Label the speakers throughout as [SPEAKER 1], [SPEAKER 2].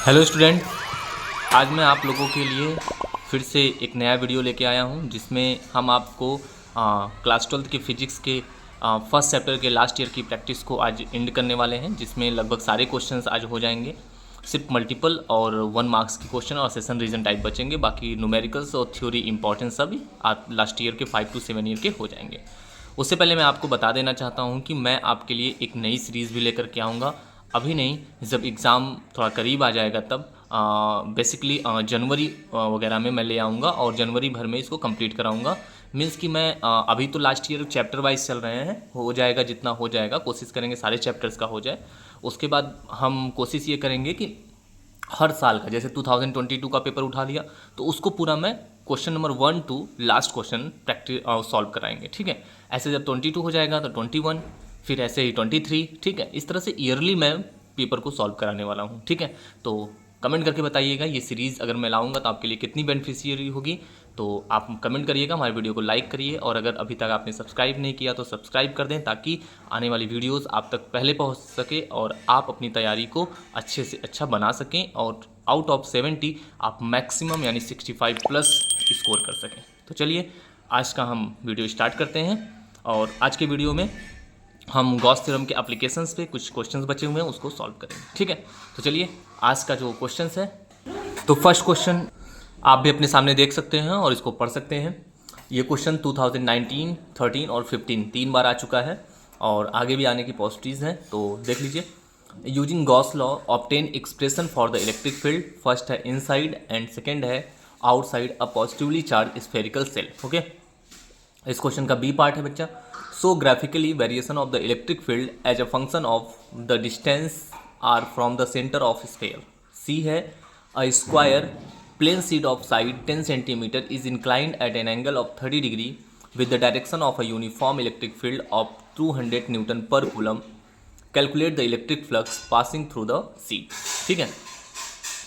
[SPEAKER 1] Hello student, आज मैं आप लोगों के लिए फिर से एक नया वीडियो लेके आया हूं जिसमें हम आपको क्लास 12 की फ़िज़िक्स के फर्स्ट चैप्टर के लास्ट ईयर की प्रैक्टिस को आज एंड करने वाले हैं, जिसमें लगभग सारे क्वेश्चंस आज हो जाएंगे। सिर्फ मल्टीपल और 1 मार्क्स के क्वेश्चन और सेशन रीजन टाइप बचेंगे, बाकी न्यूमेरिकल्स और थ्योरी इंपॉर्टेंट सब लास्ट ईयर के 5 to 7 ईयर के हो जाएंगे। उससे पहले मैं आपको बता देना चाहता हूँ कि मैं आपके लिए एक नई सीरीज़ भी लेकर के आऊँगा। अभी नहीं, जब एग्ज़ाम थोड़ा करीब आ जाएगा तब बेसिकली जनवरी वगैरह में मैं ले आऊँगा और जनवरी भर में इसको कंप्लीट कराऊँगा। मीन्स कि मैं अभी तो लास्ट ईयर चैप्टर वाइज चल रहे हैं, हो जाएगा जितना हो जाएगा, कोशिश करेंगे सारे चैप्टर्स का हो जाए। उसके बाद हम कोशिश ये करेंगे कि हर साल का, जैसे 2022 का पेपर उठा लिया तो उसको पूरा मैं question number 1 to last question practice solve कराएंगे। ठीक है, ऐसे जब 22 हो जाएगा तो 21, फिर ऐसे ही 23। ठीक है, इस तरह से ईयरली मैं पेपर को सॉल्व कराने वाला हूँ। ठीक है, तो कमेंट करके बताइएगा ये सीरीज़ अगर मैं लाऊंगा तो आपके लिए कितनी बेनिफिशियरी होगी। तो आप कमेंट करिएगा, हमारे वीडियो को लाइक करिए, और अगर अभी तक आपने सब्सक्राइब नहीं किया तो सब्सक्राइब कर दें ताकि आने वाली वीडियोस आप तक पहले पहुंच सके और आप अपनी तैयारी को अच्छे से अच्छा बना सकें और आउट ऑफ 70 आप मैक्सिमम यानी 65 प्लस स्कोर कर सकें। तो चलिए आज का हम वीडियो स्टार्ट करते हैं, और आज के वीडियो में हम गॉस थ्योरम के एप्लीकेशंस पे कुछ क्वेश्चंस बचे हुए हैं उसको सॉल्व करेंगे। ठीक है, तो चलिए आज का जो क्वेश्चंस है, तो फर्स्ट क्वेश्चन आप भी अपने सामने देख सकते हैं और इसको पढ़ सकते हैं। ये क्वेश्चन 2019, 13 और 15 3 बार आ चुका है और आगे भी आने की पॉसिबिलिटीज़ हैं, तो देख लीजिए। Using Gauss law obtain expression for the electric field. First है इनसाइड एंड सेकेंड है outside a positively charged spherical shell. Okay, इस क्वेश्चन का बी पार्ट है बच्चा, so graphically variation of the electric field as a function of the distance r from the centre of sphere. See है a square plane sheet of side 10 cm is inclined at an angle of 30 degree with the direction of a uniform electric field of 200 Newton per coulomb. Calculate the electric flux passing through the sheet. ठीक है,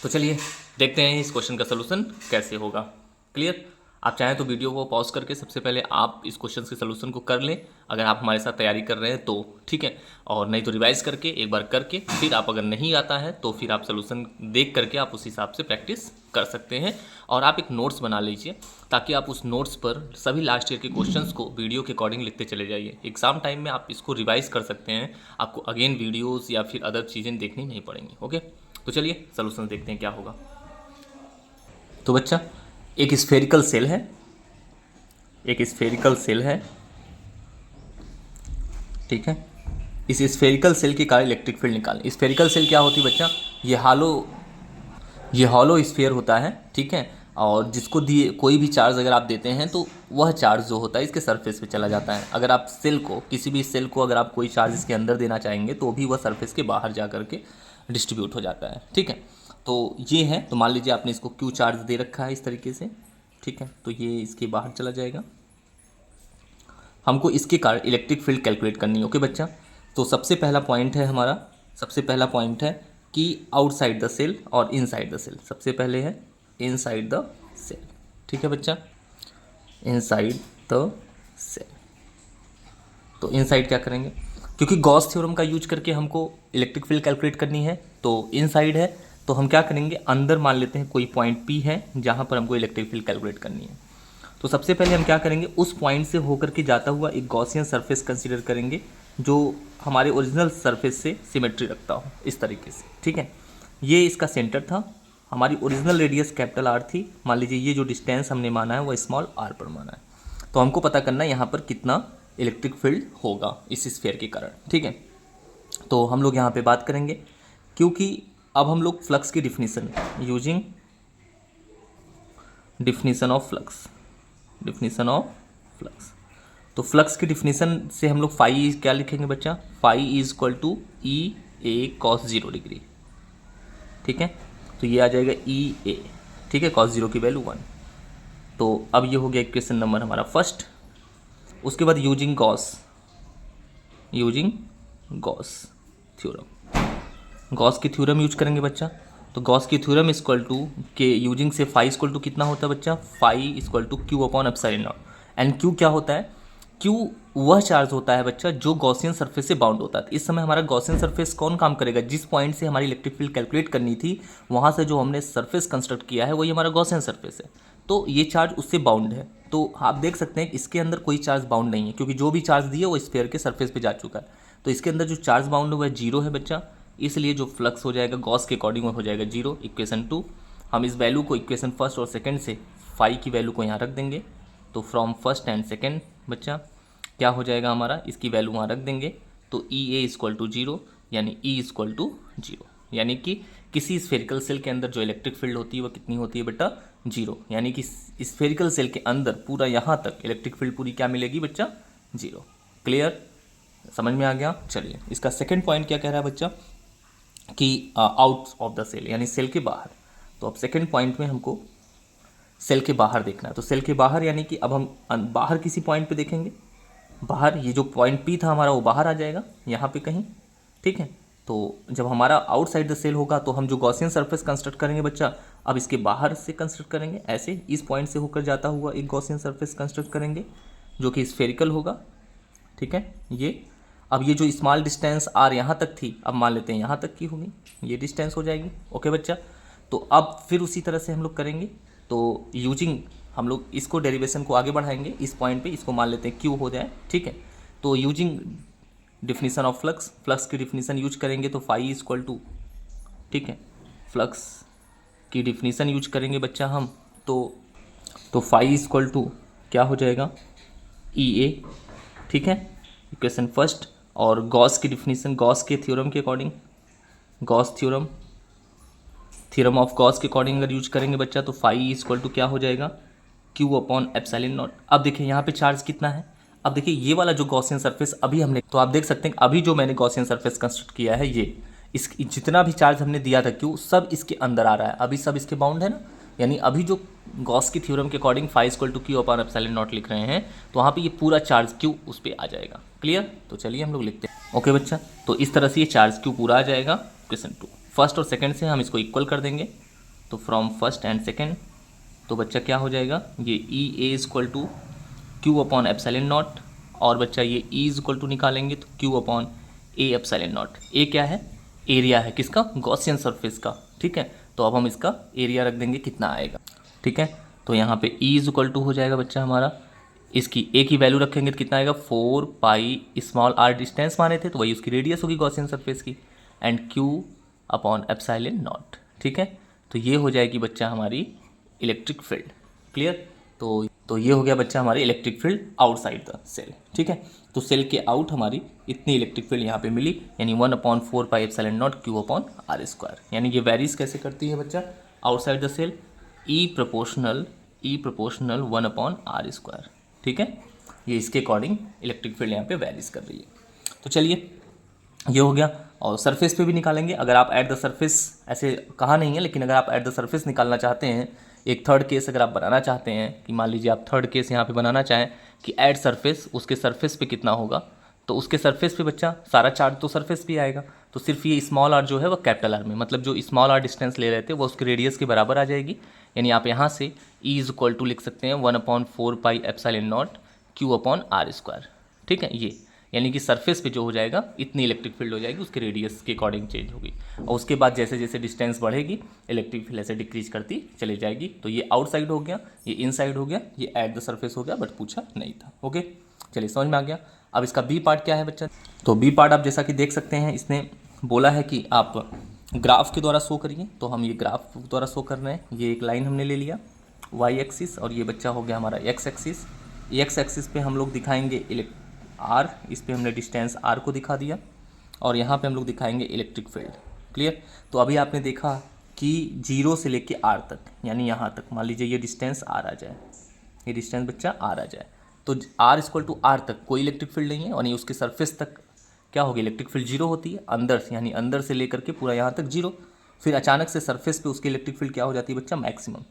[SPEAKER 1] तो चलिए देखते हैं इस question का solution कैसे होगा। क्लियर? आप चाहें तो वीडियो को पॉज करके सबसे पहले आप इस क्वेश्चन के सलूशन को कर लें, अगर आप हमारे साथ तैयारी कर रहे हैं तो। ठीक है, और नहीं तो रिवाइज करके एक बार करके फिर आप, अगर नहीं आता है तो फिर आप सलूशन देख करके आप उस हिसाब से प्रैक्टिस कर सकते हैं। और आप एक नोट्स बना लीजिए ताकि आप उस नोट्स पर सभी लास्ट ईयर के क्वेश्चंस को वीडियो के अकॉर्डिंग लिखते चले जाइए। एग्जाम टाइम में आप इसको रिवाइज कर सकते हैं, आपको अगेन वीडियोज़ या फिर अदर चीज़ें देखनी नहीं पड़ेंगी। ओके, तो चलिए सलूशन देखते हैं क्या होगा। तो बच्चा, एक स्फेरिकल सेल है, एक स्फेरिकल सेल है। ठीक है, इस स्फेरिकल सेल के कारण इलेक्ट्रिक फील्ड निकालें। स्फेरिकल सेल क्या होती है बच्चा? ये हॉलो स्फीयर होता है। ठीक है, और जिसको दिए कोई भी चार्ज अगर आप देते हैं तो वह चार्ज जो होता है इसके सरफेस पे चला जाता है। अगर आप सेल को, किसी भी सेल को अगर आप कोई चार्ज इसके अंदर देना चाहेंगे तो भी वह सरफेस के बाहर जा करके डिस्ट्रीब्यूट हो जाता है। ठीक है, तो ये है, तो मान लीजिए आपने इसको क्यू चार्ज दे रखा है इस तरीके से। ठीक है, तो ये इसके बाहर चला जाएगा। हमको इसके कारण इलेक्ट्रिक फील्ड कैलकुलेट करनी है। ओके बच्चा, तो सबसे पहला पॉइंट है हमारा, सबसे पहला पॉइंट है कि आउटसाइड द सेल और इनसाइड द सेल। सबसे पहले है इनसाइड द सेल। ठीक है बच्चा, इनसाइड द सेल। तो इनसाइड क्या करेंगे, क्योंकि गॉस थ्योरम का यूज करके हमको इलेक्ट्रिक फील्ड कैलकुलेट करनी है, तो इनसाइड है तो हम क्या करेंगे, अंदर मान लेते हैं कोई पॉइंट पी है जहाँ पर हमको इलेक्ट्रिक फील्ड कैलकुलेट करनी है। तो सबसे पहले हम क्या करेंगे, उस पॉइंट से होकर के जाता हुआ एक गॉसियन सरफेस कंसीडर करेंगे जो हमारे ओरिजिनल सरफेस से सिमेट्री रखता हो, इस तरीके से। ठीक है, ये इसका सेंटर था, हमारी ओरिजिनल रेडियस कैपिटल आर थी। मान लीजिए ये जो डिस्टेंस हमने माना है वो स्मॉल आर पर माना है। तो हमको पता करना है यहाँ पर कितना इलेक्ट्रिक फील्ड होगा इस स्फीयर के कारण। ठीक है, तो हम लोग यहाँ पे बात करेंगे, क्योंकि अब हम लोग फ्लक्स की definition, using definition of flux, definition of flux. तो फ्लक्स की डिफिनीसन से हम लोग फाई क्या लिखेंगे बच्चा, phi is equal to E A cos 0 degree. ठीक है, तो ये आ जाएगा ई ए। ठीक है, कॉस 0 की वैल्यू 1। तो अब ये हो गया इक्वेशन नंबर हमारा फर्स्ट। उसके बाद using Gauss, using Gauss theorem, Gauss की थ्योरम यूज करेंगे बच्चा। तो गॉस की थ्योरम इक्वल टू के यूजिंग से फाई इक्वल टू कितना होता है बच्चा, phi equal to Q upon epsilon naught. And Q क्या होता है, क्यू वह चार्ज होता है बच्चा जो गॉसियन सरफेस से बाउंड होता है। इस समय हमारा गॉसियन सरफेस कौन काम करेगा, जिस पॉइंट से हमारी इलेक्ट्रिक फील्ड कैलकुलेट करनी थी वहाँ से जो हमने सरफेस कंस्ट्रक्ट किया है वही हमारा गॉसियन सरफेस है, तो ये चार्ज उससे बाउंड है। तो आप देख सकते हैं इसके अंदर कोई चार्ज बाउंड नहीं है, क्योंकि जो भी चार्ज दिया वो स्फीयर के सरफेस पे जा चुका है। तो इसके अंदर जो चार्ज बाउंड हुआ है जीरो है बच्चा, इसलिए जो फ्लक्स हो जाएगा गॉस के अकॉर्डिंग हो जाएगा जीरो। इक्वेशन 2 हम इस वैल्यू को इक्वेशन फर्स्ट और सेकंड से फाई की वैल्यू को यहाँ रख देंगे। तो फ्रॉम फर्स्ट एंड सेकंड बच्चा क्या हो जाएगा हमारा, इसकी वैल्यू वहाँ रख देंगे। तो ई ए इक्वल टू जीरो, यानी ई इक्वल टू जीरो, यानी कि किसी स्फेरिकल सेल के अंदर जो इलेक्ट्रिक फील्ड होती है वो कितनी होती है बेटा, जीरो। यानी कि स्फेरिकल सेल के अंदर पूरा यहाँ तक इलेक्ट्रिक फील्ड पूरी क्या मिलेगी बच्चा, जीरो। क्लियर, समझ में आ गया। चलिए इसका सेकंड पॉइंट क्या कह रहा है बच्चा कि आउट ऑफ द सेल, यानी सेल के बाहर। तो अब सेकंड पॉइंट में हमको सेल के बाहर देखना है। तो सेल के बाहर यानी कि अब हम बाहर किसी पॉइंट पे देखेंगे, बाहर ये जो पॉइंट पी था हमारा वो बाहर आ जाएगा यहाँ पे कहीं, ठीक है। तो जब हमारा आउटसाइड द सेल होगा तो हम जो गॉसियन सरफेस कंस्ट्रक्ट करेंगे बच्चा, अब इसके बाहर से कंस्ट्रक्ट करेंगे, ऐसे इस पॉइंट से होकर जाता हुआ एक गॉसियन सरफेस कंस्ट्रक्ट करेंगे जो कि स्फेरिकल होगा, ठीक है। ये अब ये जो स्मॉल डिस्टेंस आर यहाँ तक थी, अब मान लेते हैं यहाँ तक की होगी, ये डिस्टेंस हो जाएगी, ओके बच्चा। तो अब फिर उसी तरह से हम लोग करेंगे। तो यूजिंग हम लोग इसको डेरिवेशन को आगे बढ़ाएंगे, इस पॉइंट पे इसको मान लेते हैं क्यू हो जाए, ठीक है। तो using definition of flux, flux की डिफिनीसन यूज करेंगे तो फाई इक्वल टू, ठीक है, फ्लक्स की डिफिनीसन यूज करेंगे बच्चा हम। तो फाई इक्वल टू क्या हो जाएगा, ई ए, ठीक है, इक्वेशन फर्स्ट। और गॉस की डिफिनीसन, गॉस के थ्योरम के according, Gauss theorem, theorem of Gauss के अकॉर्डिंग अगर यूज करेंगे बच्चा तो फाई इक्वल टू क्या हो जाएगा, क्यू अपॉन एप्सिलॉन नॉट। अब देखिए यहाँ पे चार्ज कितना है, अब देखिए ये वाला जो गॉसियन सरफेस अभी हमने, तो आप देख सकते हैं अभी जो मैंने गॉसियन सरफेस कंस्ट्रक्ट किया है ये, इस जितना भी चार्ज हमने दिया था क्यू सब इसके अंदर आ रहा है, अभी सब इसके बाउंड है ना। यानी अभी जो गॉस की थ्योरम के according phi equal to Q upon epsilon naught लिख रहे हैं, तो वहाँ पे ये पूरा चार्ज क्यू उस पर आ जाएगा। क्लियर, तो चलिए हम लोग लिखते हैं, ओके बच्चा। तो इस तरह से ये चार्ज क्यू पूरा आ जाएगा। क्वेश्चन 2 फर्स्ट और सेकंड से हम इसको इक्वल कर देंगे, तो फ्रॉम फर्स्ट एंड सेकंड, तो बच्चा क्या हो जाएगा, ये E A equal to Q upon epsilon naught, और बच्चा ये ई इक्वल टू निकालेंगे तो Q upon A epsilon naught. A क्या है, एरिया है किसका, गॉसियन सरफेस का, ठीक है। तो अब हम इसका एरिया रख देंगे कितना आएगा, ठीक है। तो यहाँ पे ई इक्वल टू हो जाएगा बच्चा हमारा, इसकी ए की वैल्यू रखेंगे तो कितना आएगा, 4 पाई स्मॉल आर डिस्टेंस माने थे तो वही उसकी रेडियस होगी गॉसियन सरफेस की, and Q upon epsilon naught, ठीक है। तो ये हो जाएगी बच्चा हमारी इलेक्ट्रिक फील्ड। क्लियर, तो ये हो गया बच्चा हमारी electric field outside the shell, ठीक है। तो सेल के आउट हमारी इतनी इलेक्ट्रिक फील्ड यहाँ पे मिली, यानी 1/4 pi epsilon naught Q upon R square. यानी ये वेरीज कैसे करती है बच्चा, outside the shell E proportional 1/r square, ठीक है। ये इसके अकॉर्डिंग इलेक्ट्रिक फील्ड यहाँ पे वेरीज कर रही है। तो चलिए ये हो गया, और सरफेस पे भी निकालेंगे। अगर आप एट द सरफेस, ऐसे कहा नहीं है लेकिन अगर आप एट द सरफेस निकालना चाहते हैं, एक थर्ड केस अगर आप बनाना चाहते हैं कि मान लीजिए आप थर्ड केस यहाँ पे बनाना चाहें कि एट सरफेस, उसके सरफेस पे कितना होगा, तो उसके सरफेस पे बच्चा सारा चार्ज तो सरफेस पे आएगा, तो सिर्फ ये स्मॉल आर जो है वो कैपिटल आर में, मतलब जो स्मॉल आर डिस्टेंस ले रहे थे वो उसके रेडियस के बराबर आ जाएगी। यानी आप यहाँ से ई इज इक्वल टू लिख सकते हैं 1/4 pi epsilon naught Q upon R square, ठीक है। ये यानी कि सरफेस पे जो हो जाएगा इतनी इलेक्ट्रिक फील्ड हो जाएगी, उसके रेडियस के अकॉर्डिंग चेंज होगी, और उसके बाद जैसे जैसे डिस्टेंस बढ़ेगी इलेक्ट्रिक फील्ड ऐसे डिक्रीज करती चली जाएगी। तो ये आउटसाइड हो गया, ये इनसाइड हो गया, ये एट द सरफेस हो गया, बट पूछा नहीं था। ओके, चलिए समझ में आ गया। अब इसका बी पार्ट क्या है बच्चा, तो बी पार्ट आप जैसा कि देख सकते हैं, इसने बोला है कि आप ग्राफ के द्वारा शो करिए, तो हम ये ग्राफ द्वारा शो कर रहे हैं। ये एक लाइन हमने ले लिया वाई एक्सिस, और ये बच्चा हो गया हमारा एक्स एक्सिस। एक्स एक्सिस पे हम लोग दिखाएंगे आर, इस पे हमने डिस्टेंस आर को दिखा दिया, और यहाँ पे हम लोग दिखाएंगे इलेक्ट्रिक फील्ड। क्लियर, तो अभी आपने देखा कि 0 से लेके आर तक, यानी यहाँ तक मान लीजिए ये डिस्टेंस आर आ जाए, ये डिस्टेंस बच्चा आर आ जाए, तो आर इक्वल टू आर तक कोई इलेक्ट्रिक फील्ड नहीं है, और ये उसके सरफेस तक क्या होगी, इलेक्ट्रिक फील्ड 0 होती है अंदर से, यानी अंदर से लेकर के पूरा यहाँ तक 0। फिर अचानक से सरफेस पे उसकी इलेक्ट्रिक फील्ड क्या हो जाती है बच्चा, मैक्सिमम।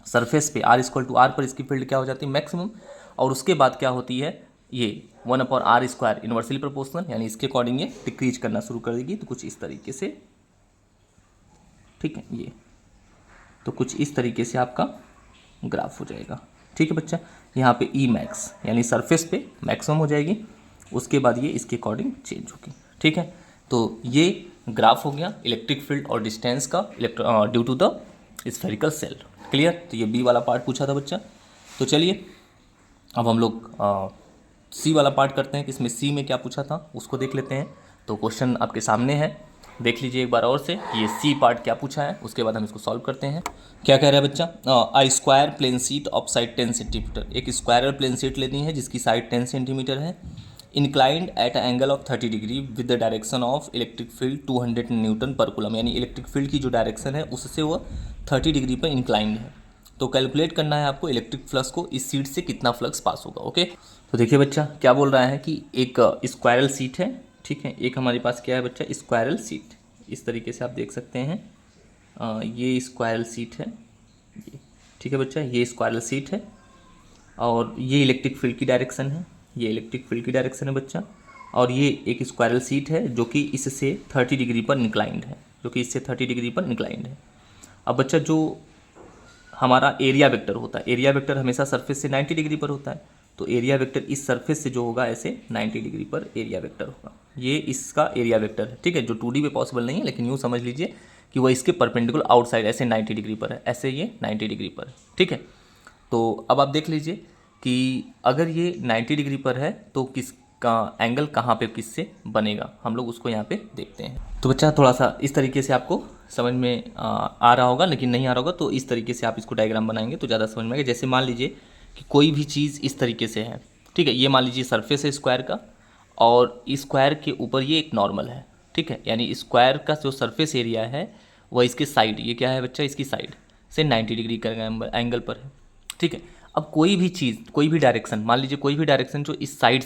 [SPEAKER 1] सरफेस पे आर इक्वल टू आर पर इसकी फील्ड क्या हो जाती है, मैक्सिमम। और उसके बाद क्या होती है, ये 1/r स्क्वायर इन्वर्सली प्रोपोर्शनल, यानी इसके अकॉर्डिंग ये डिक्रीज करना शुरू कर देगी। तो कुछ इस तरीके से, ठीक है, ये तो कुछ इस तरीके से आपका ग्राफ हो जाएगा। ठीक है बच्चा। यहाँ पे ई मैक्स यानी सरफेस पे मैक्सिमम हो जाएगी, उसके बाद ये इसके अकॉर्डिंग चेंज होगी। ठीक है, तो ये ग्राफ हो गया इलेक्ट्रिक फील्ड और डिस्टेंस का due to the spherical shell. Clear, तो ये बी वाला पार्ट पूछा था बच्चा। तो चलिए अब हम लोग सी वाला पार्ट करते हैं कि इसमें सी में क्या पूछा था उसको देख लेते हैं। तो क्वेश्चन आपके सामने है, देख लीजिए एक बार और से कि ये सी पार्ट क्या पूछा है, उसके बाद हम इसको सॉल्व करते हैं। क्या कह रहा है बच्चा, a square plane sheet of side 10 centimetre, एक स्क्वायर प्लेन शीट लेनी है जिसकी साइड 10 सेंटीमीटर है, inclined at angle of 30 degree with the direction of electric field 200 newton per coulomb, यानी इलेक्ट्रिक फील्ड की जो डायरेक्शन है उससे वो 30 डिग्री पर इंक्लाइंड है। तो कैलकुलेट करना है आपको इलेक्ट्रिक फ्लक्स को, इस सीट से कितना फ्लक्स पास होगा। ओके, तो देखिए बच्चा क्या बोल रहा है कि एक स्क्वायरल सीट है, ठीक है, एक हमारे पास क्या है बच्चा, स्क्वायरल सीट। इस तरीके से आप देख सकते हैं, ये स्क्वायरल सीट है, ठीक है बच्चा, ये स्क्वायरल सीट है और ये इलेक्ट्रिक फील्ड की डायरेक्शन है, ये इलेक्ट्रिक फील्ड की डायरेक्शन है बच्चा। और ये एक स्क्वायरल सीट है जो कि इससे 30 डिग्री पर इंक्लाइंड है, जो कि इससे 30 डिग्री पर इंक्लाइंड है। अब बच्चा जो हमारा एरिया वेक्टर होता है, एरिया वेक्टर हमेशा सरफेस से 90 डिग्री पर होता है, तो एरिया वेक्टर इस सरफेस से जो होगा ऐसे 90 डिग्री पर एरिया वेक्टर होगा, ये इसका एरिया वेक्टर है। ठीक है, जो 2D पे पॉसिबल नहीं है, लेकिन यूँ समझ लीजिए कि वह इसके परपेंडिकुलर आउटसाइड ऐसे 90 डिग्री पर है, ऐसे ये 90 डिग्री पर है। ठीक है, तो अब आप देख लीजिए कि अगर ये 90 डिग्री पर है तो किसका एंगल कहाँ पे किससे बनेगा, हम लोग उसको यहाँ पे देखते हैं। तो बच्चा थोड़ा सा इस तरीके से आपको समझ में आ रहा होगा, लेकिन नहीं आ रहा होगा तो इस तरीके से आप इसको डायग्राम बनाएंगे तो ज़्यादा समझ में आएगा। जैसे मान लीजिए कि कोई भी चीज़ इस तरीके से है, ठीक है, ये मान लीजिए सरफेस है स्क्वायर का और स्क्वायर के ऊपर ये एक नॉर्मल है। ठीक है, यानी स्क्वायर का जो सरफेस एरिया है वह इसके साइड, ये क्या है बच्चा, इसकी साइड से 90 डिग्री का एंगल पर है। ठीक है, अब कोई भी चीज़, कोई भी डायरेक्शन, मान लीजिए कोई भी डायरेक्शन जो इस साइड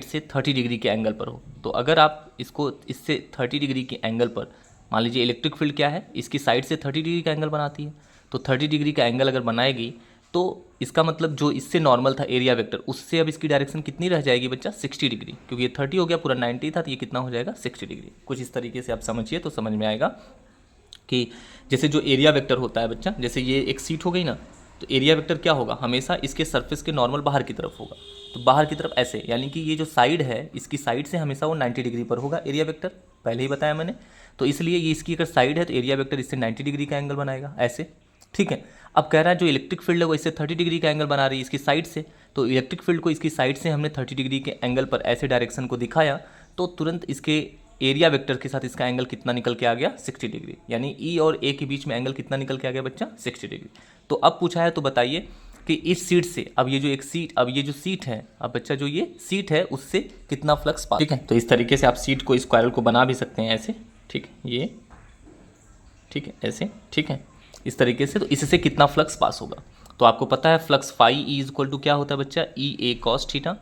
[SPEAKER 1] से 30 डिग्री के एंगल पर हो, तो अगर आप इसको इससे 30 डिग्री के एंगल पर, मान लीजिए इलेक्ट्रिक फील्ड क्या है, इसकी साइड से 30 डिग्री का एंगल बनाती है, तो 30 डिग्री का एंगल अगर बनाएगी तो इसका मतलब जो इससे नॉर्मल था एरिया वेक्टर, उससे अब इसकी डायरेक्शन कितनी रह जाएगी बच्चा, 60 डिग्री, क्योंकि ये 30 हो गया, पूरा 90 था, तो ये कितना हो जाएगा 60 डिग्री। कुछ इस तरीके से आप समझिए तो समझ में आएगा कि जैसे जो एरिया वेक्टर होता है बच्चा, जैसे ये एक सीट हो गई ना, तो एरिया वेक्टर क्या होगा, हमेशा इसके सरफेस के नॉर्मल बाहर की तरफ होगा, तो बाहर की तरफ ऐसे, यानी कि ये जो साइड है इसकी साइड से हमेशा वो 90 डिग्री पर होगा एरिया वेक्टर, पहले ही बताया मैंने। तो इसलिए ये इसकी अगर साइड है तो एरिया वेक्टर इससे 90 डिग्री का एंगल बनाएगा ऐसे। ठीक है, अब कह रहा है जो इलेक्ट्रिक फील्ड है वो इससे 30 डिग्री का एंगल बना रही है इसकी साइड से, तो इलेक्ट्रिक फील्ड को इसकी साइड से हमने 30 डिग्री के एंगल पर ऐसे डायरेक्शन को दिखाया, तो तुरंत इसके एरिया वेक्टर के साथ इसका एंगल कितना निकल के आ गया, 60 डिग्री, यानी ई और ए के बीच में एंगल कितना निकल के आ गया बच्चा, 60 डिग्री। तो अब पूछा है तो बताइए कि इस सीट से, अब ये जो एक सीट, अब ये जो सीट है, अब बच्चा जो ये सीट है उससे कितना फ्लक्स पास। ठीक है, तो इस तरीके से आप सीट को स्क्वायरल को बना भी सकते हैं ऐसे, ठीक है, ये ठीक है ऐसे, ठीक है, इस तरीके से, तो इससे कितना फ्लक्स पास होगा। तो आपको पता है flux phi E is equal to क्या होता है बच्चा, E A cos theta,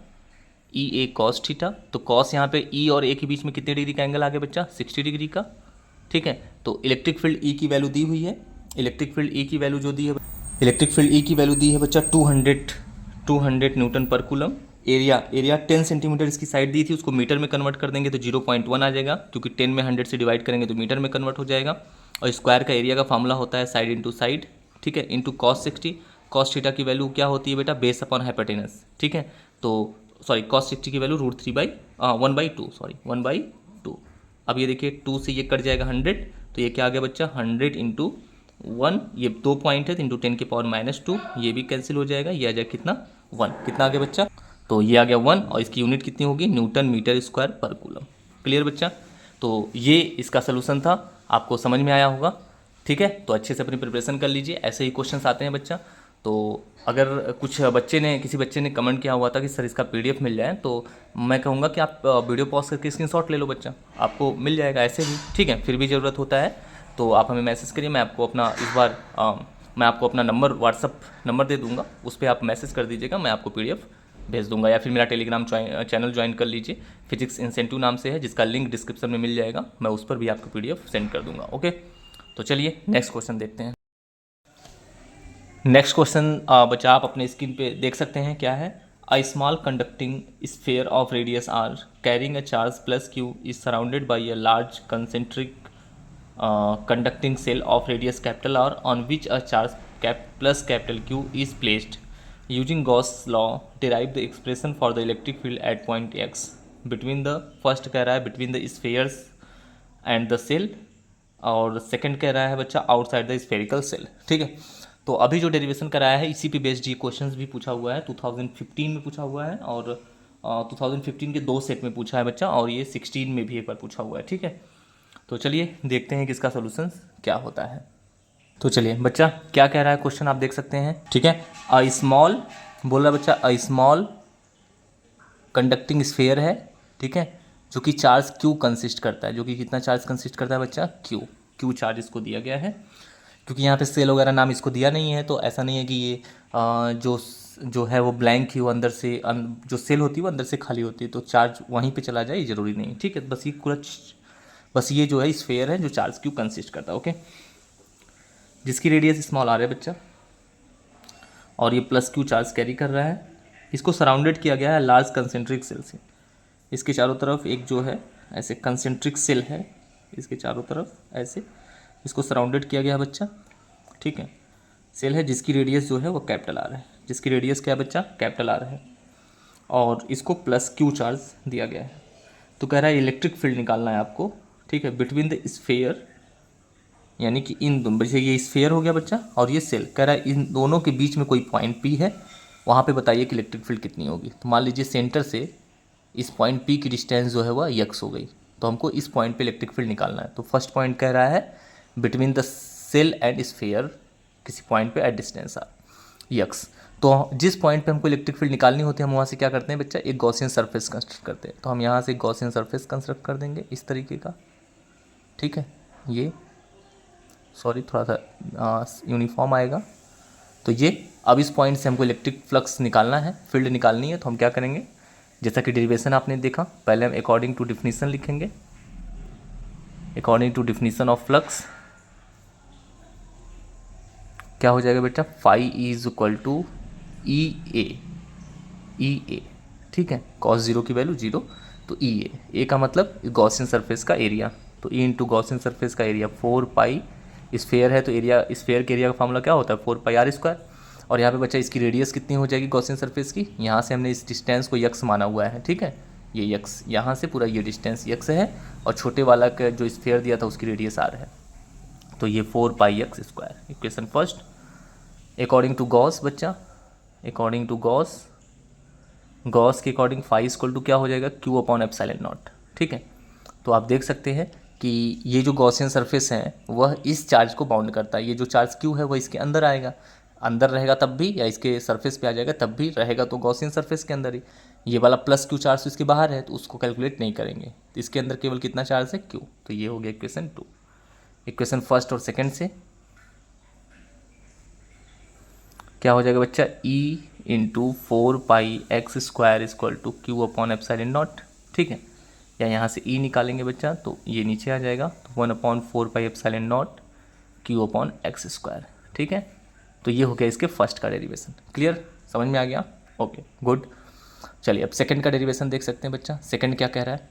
[SPEAKER 1] E A cos theta. तो कॉस यहाँ पे ई और ए के बीच में कितने डिग्री का एंगल आ गया बच्चा, 60 डिग्री का। ठीक है, तो इलेक्ट्रिक फील्ड ई की वैल्यू दी हुई है, इलेक्ट्रिक फील्ड ई की वैल्यू जो दी है, इलेक्ट्रिक फील्ड ई की वैल्यू दी है बच्चा 200 newton per coulomb. Area 10 centimetre इसकी साइड दी थी, उसको मीटर में कन्वर्ट कर देंगे तो 0.1 आ जाएगा, क्योंकि 10 में 100 से डिवाइड करेंगे तो मीटर में कन्वर्ट हो जाएगा। और स्क्वायर का एरिया का फार्मूला होता है साइड इंटू साइड, ठीक है, इंटू कॉस 60। कॉस थीटा की वैल्यू क्या होती है बेटा, बेस अपॉन हाइपोटेनस। ठीक है, तो सॉरी कॉस 60 की वैल्यू √1/2। अब ये देखिए 2 से ये कट जाएगा 100, तो ये क्या आ गया बच्चा, 100 इंटू 1, ये 2 पॉइंट है इंटू 10 की पावर -2, ये भी कैंसिल हो जाएगा, ये आ जाएगा कितना 1, कितना आ गया बच्चा, तो ये आ गया 1, और इसकी यूनिट कितनी होगी, न्यूटन मीटर स्क्वायर पर कूलम। क्लियर बच्चा, तो ये इसका सोल्यूशन था, आपको समझ में आया होगा। ठीक है, तो अच्छे से अपनी प्रिपरेशन कर लीजिए, ऐसे ही क्वेश्चंस आते हैं बच्चा। तो अगर कुछ किसी बच्चे ने कमेंट किया हुआ था कि सर इसका PDF मिल जाए, तो मैं कहूँगा कि आप वीडियो पॉज करके स्क्रीनशॉट ले लो बच्चा, आपको मिल जाएगा ऐसे भी। ठीक है, फिर भी ज़रूरत होता है तो आप हमें मैसेज करिए, मैं आपको अपना इस बार मैं आपको अपना नंबर, व्हाट्सअप नंबर दे दूँगा, उस पर आप मैसेज कर दीजिएगा, मैं आपको PDF भेज दूंगा, या फिर मेरा टेलीग्राम चैनल ज्वाइन कर लीजिए, फिजिक्स इंसेंटिव नाम से है, जिसका लिंक डिस्क्रिप्शन में मिल जाएगा, मैं उस पर भी आपको PDF सेंड कर दूंगा। ओके, तो चलिए नेक्स्ट क्वेश्चन देखते हैं। नेक्स्ट क्वेश्चन बच्चा आप अपने स्क्रीन पे देख सकते हैं, क्या है, a small conducting sphere of radius r carrying a charge +q is surrounded by a large concentric conducting cell of radius R on which a charge +Q is placed using Gauss law derive the expression for the electric field at point X between the, first कह रहा है between the spheres and the shell, और second कह रहा है बच्चा outside the spherical cell. ठीक है, तो अभी जो डेरिवेशन कराया है इसी पे बेस्ड ये क्वेश्चंस भी पूछा हुआ है, 2015 में पूछा हुआ है और 2015 के 2 सेट में पूछा है बच्चा, और ये 16 में भी एक बार पूछा हुआ है। ठीक है, तो चलिए देखते हैं कि इसका सोल्यूशन क्या होता है। तो चलिए बच्चा क्या कह रहा है क्वेश्चन आप देख सकते हैं। ठीक है, अ स्मॉल, बोल रहा है बच्चा अ स्मॉल कंडक्टिंग स्फेयर है, ठीक है, जो कि चार्ज क्यू कंसिस्ट करता है, जो कि कितना चार्ज कंसिस्ट करता है बच्चा, क्यू, क्यू चार्ज इसको दिया गया है। क्योंकि यहाँ पे सेल वगैरह नाम इसको दिया नहीं है, तो ऐसा नहीं है कि ये जो है वो ब्लैंक ही, वो अंदर से जो सेल होती है वो अंदर से खाली होती है, तो चार्ज वहीं पे चला जाए ये ज़रूरी नहीं। ठीक है, बस ये पूरा, बस ये जो है स्फेयर है जो चार्ज क्यू कंसिस्ट करता है। ओके, जिसकी रेडियस स्मॉल आर है बच्चा, और ये प्लस क्यू चार्ज कैरी कर रहा है। इसको सराउंडेड किया गया है लार्ज कंसेंट्रिक सेल से। इसके चारों तरफ एक जो है ऐसे कंसेंट्रिक सेल है, इसके चारों तरफ ऐसे इसको सराउंडेड किया गया है बच्चा। ठीक है, सेल है जिसकी रेडियस जो है वो कैपिटल आर है, जिसकी रेडियस क्या है बच्चा, कैपिटल आर है, और इसको प्लस क्यू चार्ज दिया गया है। तो कह रहा है इलेक्ट्रिक फील्ड निकालना है आपको। ठीक है, बिटवीन द स्फेयर, यानी कि इन दोनों, जैसे ये स्फेयर हो गया बच्चा और ये सेल, कह रहा है इन दोनों के बीच में कोई पॉइंट पी है, वहाँ पे बताइए कि इलेक्ट्रिक फील्ड कितनी होगी। तो मान लीजिए सेंटर से इस पॉइंट पी की डिस्टेंस जो है वह यक्स हो गई, तो हमको इस पॉइंट पे इलेक्ट्रिक फील्ड निकालना है। तो फर्स्ट पॉइंट कह रहा है between the shell and sphere, किसी पॉइंट पे एट डिस्टेंस यक्स। तो जिस पॉइंट पे हमको इलेक्ट्रिक फील्ड निकालनी होती है हम वहाँ से क्या करते हैं बच्चा, एक गॉसियन सरफेस कंस्ट्रक्ट करते हैं। तो हम यहाँ से एक गॉसियन सरफेस कंस्ट्रक्ट कर देंगे इस तरीके का। ठीक है, ये सॉरी थोड़ा सा यूनिफॉर्म आएगा। तो ये अब इस पॉइंट से हमको इलेक्ट्रिक फ्लक्स निकालना है, फील्ड निकालनी है, तो हम क्या करेंगे, जैसा कि डेरिवेशन आपने देखा, पहले हम अकॉर्डिंग टू डिफिनीशन लिखेंगे। According to definition of flux क्या हो जाएगा बेटा, phi is equal to E A. ठीक है, कॉस जीरो की वैल्यू जीरो, तो ए का मतलब गॉसियन सरफेस का एरिया, तो ई इंटू गॉसियन सरफेस का एरिया 4 पाई, स्फेयर है तो एरिया, स्फेयर के एरिया का फार्मूला क्या होता है 4 पाई आर स्क्वायर। और यहाँ पे बच्चा इसकी रेडियस कितनी हो जाएगी गॉसियन सरफेस की, यहाँ से हमने इस डिस्टेंस को यक्स माना हुआ है। ठीक है, ये यक्स, यहाँ से पूरा ये डिस्टेंस यक्स है, और छोटे वाला का जो स्फेयर दिया था उसकी रेडियस आर है, तो ये 4 pi x square. Equation first, according to Gauss बच्चा, अकॉर्डिंग टू गॉस, गॉस के अकॉर्डिंग फाई इक्वल टू क्या हो जाएगा, क्यू अपॉन एप्सिलॉन नॉट। ठीक है, तो आप देख सकते हैं कि ये जो गॉसियन सरफेस है वह इस चार्ज को बाउंड करता है। ये जो चार्ज क्यू है वह इसके अंदर आएगा, अंदर रहेगा तब भी, या इसके सरफेस पे आ जाएगा तब भी रहेगा, तो गॉसियन सरफेस के अंदर ही। ये वाला प्लस क्यू चार्ज इसके बाहर है तो उसको कैलकुलेट नहीं करेंगे, तो इसके अंदर केवल कितना चार्ज है, क्यू। तो ये हो गया इक्वेशन 2। इक्वेशन फर्स्ट और सेकेंड से क्या हो जाएगा बच्चा, E into 4 pi x square equal to Q upon epsilon naught. ठीक है, या यहाँ से ई निकालेंगे बच्चा तो ये नीचे आ जाएगा, तो 1/4 pi epsilon naught Q upon x square. ठीक है, तो ये हो गया इसके फर्स्ट का डेरिवेशन। क्लियर, समझ में आ गया, ओके गुड। चलिए अब सेकंड का डेरिवेशन देख सकते हैं बच्चा। सेकंड क्या कह रहा है,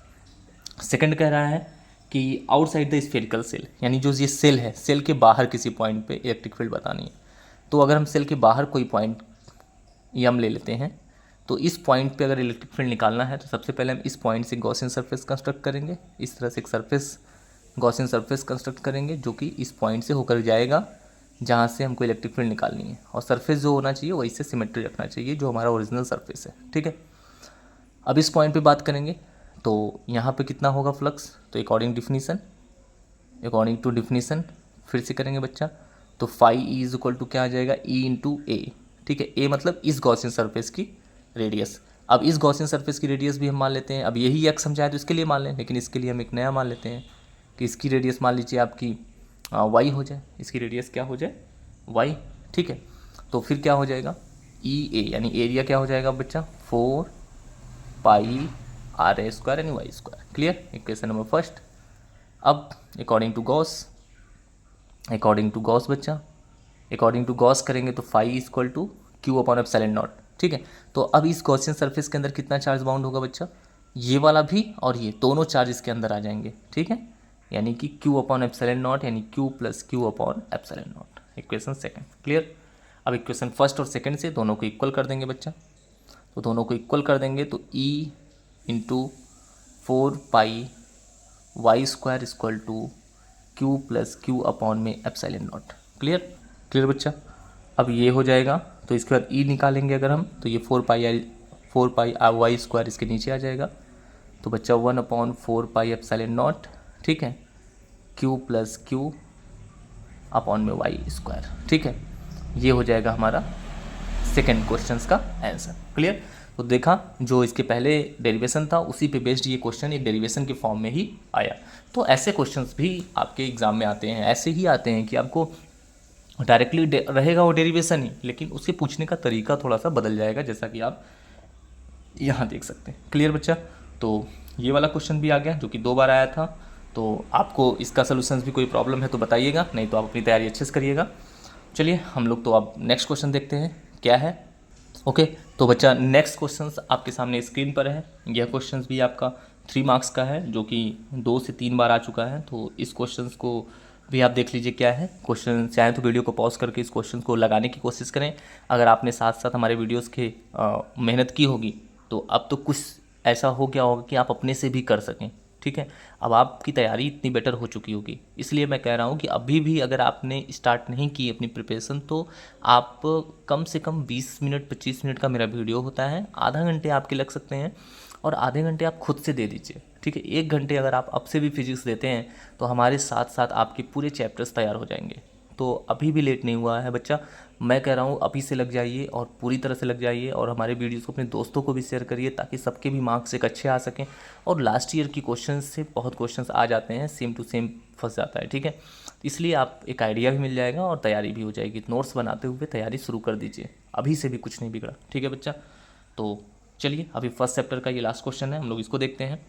[SPEAKER 1] सेकंड कह रहा है कि आउटसाइड द स्फेरिकल सेल, यानी जो ये सेल है, सेल के बाहर किसी पॉइंट पे इलेक्ट्रिक फील्ड बतानी है। तो अगर हम सेल के बाहर कोई पॉइंट यम ले लेते हैं, तो इस पॉइंट पे अगर इलेक्ट्रिक फील्ड निकालना है तो सबसे पहले हम इस पॉइंट से गॉसियन सरफेस कंस्ट्रक्ट करेंगे। इस तरह से एक सरफेस, गॉसियन सरफेस कंस्ट्रक्ट करेंगे जो कि इस पॉइंट से होकर जाएगा जहाँ से हमको इलेक्ट्रिक फील्ड निकालनी है, और सरफेस जो होना चाहिए वही से सिमेट्री रखना चाहिए जो हमारा ओरिजिनल सरफेस है। ठीक है, अब इस पॉइंट पे बात करेंगे तो यहाँ पे कितना होगा फ्लक्स, तो according definition, according to definition फिर से करेंगे बच्चा, तो phi E is equal to क्या आ जाएगा, ई इंटू ए। ठीक है, ए मतलब इस गॉसियन सरफेस की रेडियस। अब इस गॉसियन सरफेस की रेडियस भी हम मान लेते हैं, अब यही एक्स हम चाहे तो इसके लिए मान लें, लेकिन इसके लिए हम एक नया मान लेते हैं कि इसकी रेडियस मान लीजिए आपकी वाई हो जाए, इसकी रेडियस क्या हो जाए, वाई। ठीक है, तो फिर क्या हो जाएगा, ई ए यानी एरिया क्या हो जाएगा बच्चा, 4 पाई आर ए स्क्वायर यानी y square. Clear, equation number first. अब according to Gauss, according to Gauss बच्चा, अकॉर्डिंग टू गॉस करेंगे तो phi equal to Q upon epsilon naught. ठीक है, तो अब इस गॉसियन सरफेस के अंदर कितना चार्ज बाउंड होगा बच्चा, ये वाला भी और ये दोनों चार्ज इसके अंदर आ जाएंगे। ठीक है, यानी कि क्यू अपॉन एप्सिलॉन नॉट यानी Q plus Q upon epsilon not. Equation second. Clear, अब इक्वेशन फर्स्ट और सेकंड से दोनों को इक्वल कर देंगे बच्चा, तो दोनों को इक्वल कर देंगे तो e into 4πy² equal to q plus Q upon में एप्सिलॉन नॉट। क्लियर बच्चा। अब ये हो जाएगा तो इसके बाद e निकालेंगे अगर हम, तो ये 4πy² इसके नीचे आ जाएगा, तो बच्चा 1/4 एप्सिलॉन नॉट, ठीक है, q प्लस क्यू अपॉन में y², ठीक है। ये हो जाएगा हमारा सेकेंड क्वेश्चन का आंसर। क्लियर। तो देखा जो इसके पहले डेरिवेशन था उसी पे बेस्ड ये क्वेश्चन एक डेरिवेशन के फॉर्म में ही आया। तो ऐसे क्वेश्चंस भी आपके एग्जाम में आते हैं, ऐसे ही आते हैं कि आपको डायरेक्टली रहेगा वो डेरिवेशन ही, लेकिन उसके पूछने का तरीका थोड़ा सा बदल जाएगा, जैसा कि आप यहाँ देख सकते हैं। क्लियर बच्चा। तो ये वाला क्वेश्चन भी आ गया जो कि 2 बार आया था। तो आपको इसका सोल्यूशन भी कोई प्रॉब्लम है तो बताइएगा, नहीं तो आप अपनी तैयारी अच्छे से करिएगा। चलिए हम लोग तो अब नेक्स्ट क्वेश्चन देखते हैं क्या है। ओके, तो बच्चा नेक्स्ट क्वेश्चन आपके सामने स्क्रीन पर है। यह क्वेश्चन भी आपका 3 मार्क्स का है, जो कि 2 से 3 बार आ चुका है। तो इस क्वेश्चन को भी आप देख लीजिए क्या है क्वेश्चन। चाहे तो वीडियो को पॉज करके इस क्वेश्चन को लगाने की कोशिश करें। अगर आपने साथ साथ हमारे वीडियोज़ के मेहनत की होगी तो अब तो कुछ ऐसा हो गया होगा कि आप अपने से भी कर सकें, ठीक है। अब आपकी तैयारी इतनी बेटर हो चुकी होगी, इसलिए मैं कह रहा हूँ कि अभी भी अगर आपने स्टार्ट नहीं की अपनी प्रिपरेशन, तो आप कम से कम 20 मिनट 25 मिनट का मेरा वीडियो होता है, आधा घंटे आपके लग सकते हैं, और आधे घंटे आप खुद से दे दीजिए, ठीक है। 1 घंटे अगर आप अब से भी फिजिक्स देते हैं तो हमारे साथ साथ आपके पूरे चैप्टर्स तैयार हो जाएंगे। तो अभी भी लेट नहीं हुआ है बच्चा, मैं कह रहा हूँ अभी से लग जाइए और पूरी तरह से लग जाइए, और हमारे वीडियोस को अपने दोस्तों को भी शेयर करिए ताकि सबके भी मार्क्स एक अच्छे आ सकें। और लास्ट ईयर की क्वेश्चन से बहुत क्वेश्चंस आ जाते हैं, सेम टू सेम फंस जाता है, ठीक है। इसलिए आप एक आइडिया भी मिल जाएगा और तैयारी भी हो जाएगी। नोट्स बनाते हुए तैयारी शुरू कर दीजिए, अभी से भी कुछ नहीं बिगड़ा, ठीक है बच्चा। तो चलिए अभी फर्स्ट चैप्टर का ये लास्ट क्वेश्चन है, हम लोग इसको देखते हैं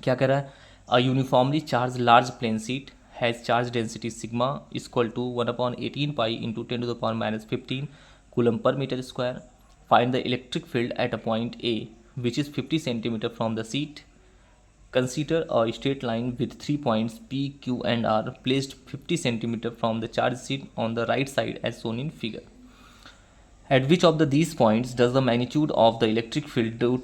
[SPEAKER 1] क्या कह रहा है। A uniformly charge large plane sheet has charge density sigma is equal to 1/18 pi into 10 to the power minus 15 coulomb per meter square. Find the electric field at a point A which is 50 centimeter from the sheet. Consider a straight line with 3 points P, Q and R placed 50 centimeter from the charge sheet on the right side as shown in figure. At which of these points does the magnitude of the electric field due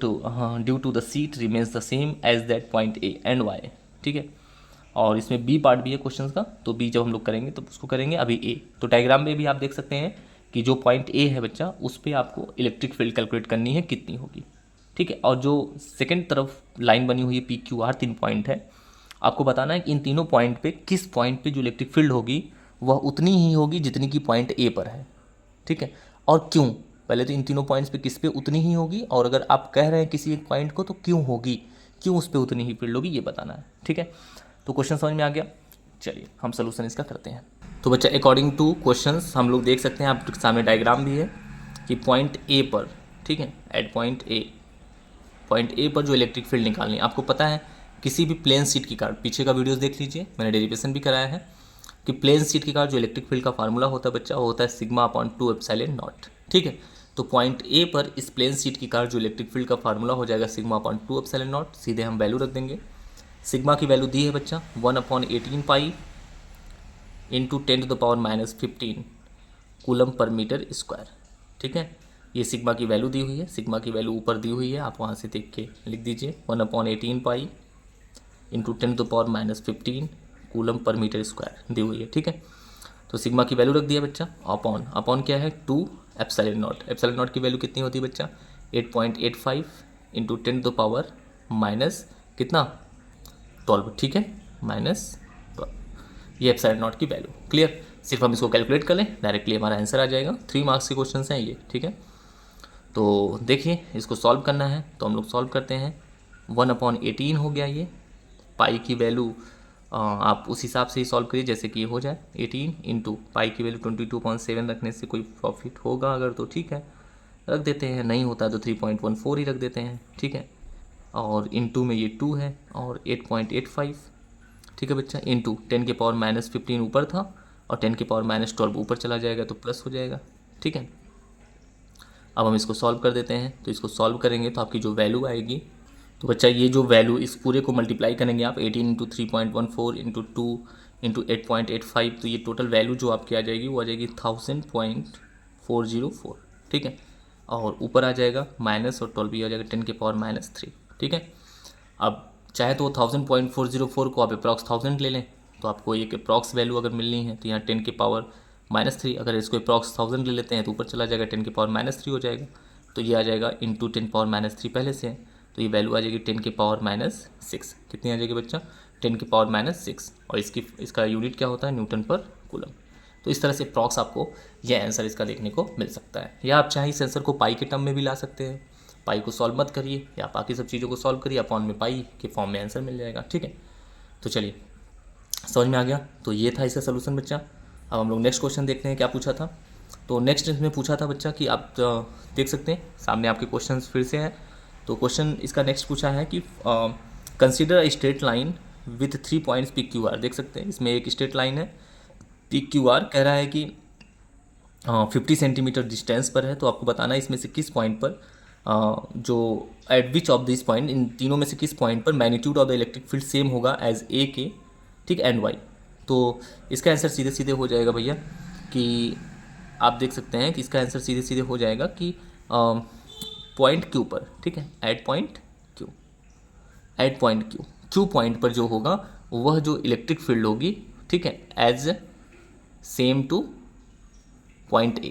[SPEAKER 1] to the sheet remains the same as that point A and Y, ठीक है। और इसमें B part भी है question का, तो B जब हम लोग करेंगे तो उसको करेंगे अभी ए। तो डायग्राम में भी आप देख सकते हैं कि जो पॉइंट ए है बच्चा, उस पर आपको इलेक्ट्रिक फील्ड कैलकुलेट करनी है कितनी होगी, ठीक है। और जो सेकंड तरफ लाइन बनी हुई है पी क्यू आर 3 पॉइंट है, आपको बताना है कि इन तीनों पॉइंट पे किस पॉइंट पे जो इलेक्ट्रिक फील्ड होगी वह उतनी ही होगी जितनी की पॉइंट ए पर है, ठीक है। और क्यों, पहले तो इन तीनों पॉइंट्स पे किस पे उतनी ही होगी, और अगर आप कह रहे हैं किसी एक पॉइंट को तो क्यों होगी, क्यों उस पर उतनी ही फील्ड होगी, ये बताना है, ठीक है। तो क्वेश्चन समझ में आ गया। चलिए हम सोल्यूशन इसका करते हैं। तो बच्चा अकॉर्डिंग टू क्वेश्चंस हम लोग देख सकते हैं, आपके सामने डायग्राम भी है कि पॉइंट ए पर, ठीक है, एट पॉइंट ए पर जो इलेक्ट्रिक फील्ड निकालनी है, आपको पता है किसी भी प्लेन शीट की कार, पीछे का वीडियोस देख लीजिए, मैंने डेरिवेशन भी कराया है कि प्लेन शीट की कार जो इलेक्ट्रिक फील्ड का फार्मूला होता है बच्चा, वो होता है σ/2 एप्सिलॉन नॉट, ठीक है। तो पॉइंट ए पर इस प्लेन शीट की कार जो इलेक्ट्रिक फील्ड का फार्मूला हो जाएगा σ/2 एप्सिलॉन नॉट। सीधे हम वैल्यू रख देंगे। सिग्मा की वैल्यू दी है बच्चा 1/18 pi into 10 to the power minus 15 coulomb per metre square, ठीक है। ये सिग्मा की वैल्यू दी हुई है, सिग्मा की वैल्यू ऊपर दी हुई है, आप वहाँ से देख के लिख दीजिए 1/18 pi into 10 to the power minus 15 coulomb per metre square दी हुई है, ठीक है। तो सिग्मा की वैल्यू रख दिया बच्चा, अपॉन क्या है 2 एप्सिलॉन नॉट। एप्सिलॉन नॉट की वैल्यू कितनी होती है बच्चा 8.85 into 10 to the power minus कितना 12, ठीक है, माइनस 12, ये एप्सिलॉन नॉट की वैल्यू। क्लियर। सिर्फ हम इसको कैलकुलेट कर लें, डायरेक्टली हमारा आंसर आ जाएगा। 3 मार्क्स के क्वेश्चन हैं ये, ठीक है। तो देखिए इसको सॉल्व करना है, तो हम लोग सॉल्व करते हैं। 1/18 हो गया ये, पाई की वैल्यू आप उस हिसाब से ही सॉल्व करिए जैसे कि ये हो जाए। 18 इंटू पाई की वैल्यू 22.7 रखने से कोई प्रॉफिट होगा अगर तो ठीक है, रख देते हैं, नहीं होता तो 3.14 ही रख देते हैं, ठीक है। और इंटू में ये 2 है और 8.85, ठीक है बच्चा, इंटू 10 के पावर माइनस 15 ऊपर था और 10 के पावर माइनस 12 ऊपर चला जाएगा तो प्लस हो जाएगा, ठीक है। अब हम इसको सॉल्व कर देते हैं। तो इसको सॉल्व करेंगे तो आपकी जो वैल्यू आएगी, तो बच्चा ये जो वैल्यू इस पूरे को मल्टीप्लाई करेंगे आप 18 इंटू 3.14 इंटू 2 इंटू 8.85, तो ये टोटल वैल्यू जो आपकी आ जाएगी वो आ जाएगी 1000.4 404, ठीक है। और ऊपर आ जाएगा माइनस और 12 भी आ जाएगा 10⁻³ ठीक है। अब चाहे तो 1000.404 को आप अप्रॉक्स 1000 ले लें, तो आपको एक अप्रॉक्स वैल्यू अगर मिलनी है तो यहाँ 10⁻3, अगर इसको अप्रॉक्स 1000 ले लेते हैं तो ऊपर चला जाएगा 10⁻³ हो जाएगा, तो ये आ जाएगा इंटू 10⁻³ पहले से है, तो ये वैल्यू आ जाएगी 10⁻⁶। कितनी आ जाएगी बच्चा? 10⁻⁶। और इसका यूनिट क्या होता है? Newton per coulomb. तो इस तरह से अप्रॉक्स आपको यह आंसर इसका देखने को मिल सकता है। या आप चाहे इस आंसर को पाई के टर्म में भी ला सकते हैं, पाई को सॉल्व मत करिए या बाकी सब चीज़ों को सॉल्व करिए, अपॉन में पाई के फॉर्म में आंसर मिल जाएगा, ठीक है। तो चलिए समझ में आ गया, तो ये था इसका सोल्यूशन बच्चा। अब हम लोग नेक्स्ट क्वेश्चन देखते हैं क्या पूछा था। तो नेक्स्ट इसमें पूछा था बच्चा कि आप देख सकते हैं सामने आपके क्वेश्चन फिर से हैं। तो क्वेश्चन इसका नेक्स्ट पूछा है कि consider a straight line with 3 points PQR। देख सकते हैं इसमें एक स्ट्रेट लाइन है PQR, कह रहा है कि 50 सेंटीमीटर डिस्टेंस पर है। तो आपको बताना है इसमें से किस पॉइंट पर जो at which of this point, इन तीनों में से किस पॉइंट पर magnitude of the electric field same होगा एज ए के, ठीक, एंड वाई। तो इसका आंसर सीधे सीधे हो जाएगा भैया कि आप देख सकते हैं कि इसका आंसर सीधे सीधे हो जाएगा कि पॉइंट क्यू पर, ठीक है, एट पॉइंट क्यू पॉइंट पर जो होगा वह जो इलेक्ट्रिक फील्ड होगी, ठीक है, as same to point A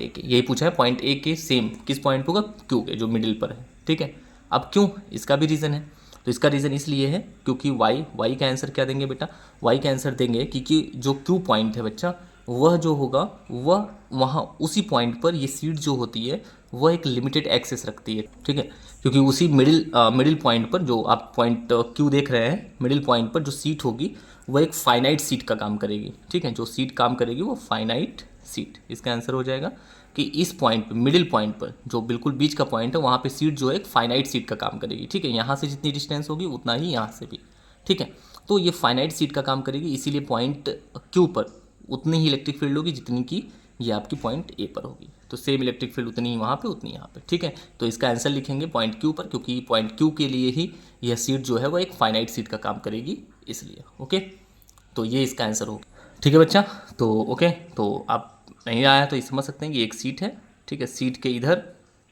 [SPEAKER 1] के, यही पूछा है। पॉइंट ए के सेम किस पॉइंट पर होगा? क्यू के, जो मिडिल पर है, ठीक है। अब क्यों, इसका भी रीज़न है। तो इसका रीज़न इसलिए है क्योंकि वाई का आंसर क्या देंगे बेटा? वाई का आंसर देंगे क्योंकि जो क्यू पॉइंट है बच्चा, वह जो होगा वह वहाँ उसी पॉइंट पर ये सीट जो होती है वह एक लिमिटेड एक्सेस रखती है, ठीक है। क्योंकि उसी मिडिल पॉइंट पर जो आप पॉइंट क्यू देख रहे हैं, मिडिल पॉइंट पर जो सीट होगी वह एक फाइनाइट सीट का काम करेगी, ठीक है। जो सीट काम करेगी वो फाइनाइट सीट। इसका आंसर हो जाएगा कि इस पॉइंट पर, मिडिल पॉइंट पर, जो बिल्कुल बीच का पॉइंट है, वहाँ पे सीट जो है एक फाइनाइट सीट का काम करेगी, ठीक है। यहाँ से जितनी डिस्टेंस होगी उतना ही यहाँ से भी, ठीक है। तो ये फाइनाइट सीट का काम करेगी, इसीलिए पॉइंट क्यू पर उतनी ही इलेक्ट्रिक फील्ड होगी जितनी कि ये आपकी पॉइंट ए पर होगी। तो सेम इलेक्ट्रिक फील्ड उतनी ही वहाँ पे उतनी यहाँ पे, ठीक है। तो इसका आंसर लिखेंगे पॉइंट क्यू पर, क्योंकि पॉइंट क्यू के लिए ही यह सीट जो है वो एक फाइनाइट सीट का काम करेगी, इसलिए। ओके, तो ये इसका आंसर होगा, ठीक है बच्चा। तो ओके, तो आप नहीं आया तो ये समझ सकते हैं कि एक सीट है, ठीक है। सीट के इधर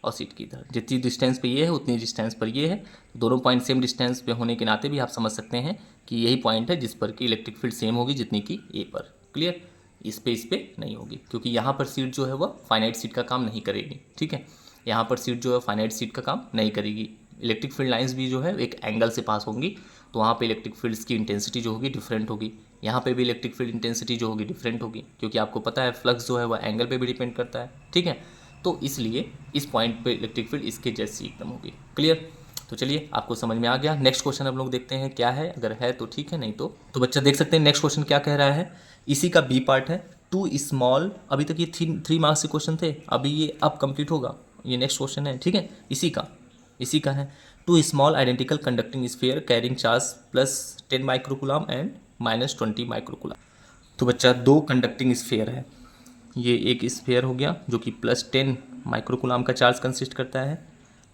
[SPEAKER 1] और सीट के इधर जितनी डिस्टेंस पे ये है उतनी डिस्टेंस पर ये है। दोनों पॉइंट सेम डिस्टेंस पे होने के नाते भी आप समझ सकते हैं कि यही पॉइंट है जिस पर कि इलेक्ट्रिक फील्ड सेम होगी जितनी कि ए पर। क्लियर? इस पे नहीं होगी, क्योंकि यहाँ पर सीट जो है वह फाइनाइट सीट का काम नहीं करेगी, ठीक है। यहाँ पर सीट जो है फाइनाइट सीट का काम नहीं करेगी। इलेक्ट्रिक फील्ड लाइंस भी जो है एक एंगल से पास होंगी, तो वहाँ पे इलेक्ट्रिक फील्ड्स की इंटेंसिटी जो होगी डिफरेंट होगी। यहाँ पे भी इलेक्ट्रिक फील्ड इंटेंसिटी जो होगी डिफरेंट होगी, क्योंकि आपको पता है फ्लक्स जो है वह एंगल पे भी डिपेंड करता है, ठीक है। तो इसलिए इस पॉइंट पे इलेक्ट्रिक फील्ड इसके जैसी एकदम होगी। क्लियर? तो चलिए आपको समझ में आ गया। नेक्स्ट क्वेश्चन हम लोग देखते हैं क्या है, अगर है तो ठीक है, नहीं तो बच्चा देख सकते हैं नेक्स्ट क्वेश्चन क्या कह रहा है। इसी का बी पार्ट है, टू स्मॉल, अभी तक ये 3 मार्क्स के क्वेश्चन थे, अभी ये अब कंप्लीट होगा, ये नेक्स्ट क्वेश्चन है, ठीक है। इसी का है, two small identical conducting sphere carrying charge +10 microcoulomb and -20 microcoulomb. तो बच्चा 2 कंडक्टिंग स्फीयर है, ये एक स्फीयर हो गया जो कि +10 माइक्रोकूलम का चार्ज कंसिस्ट करता है,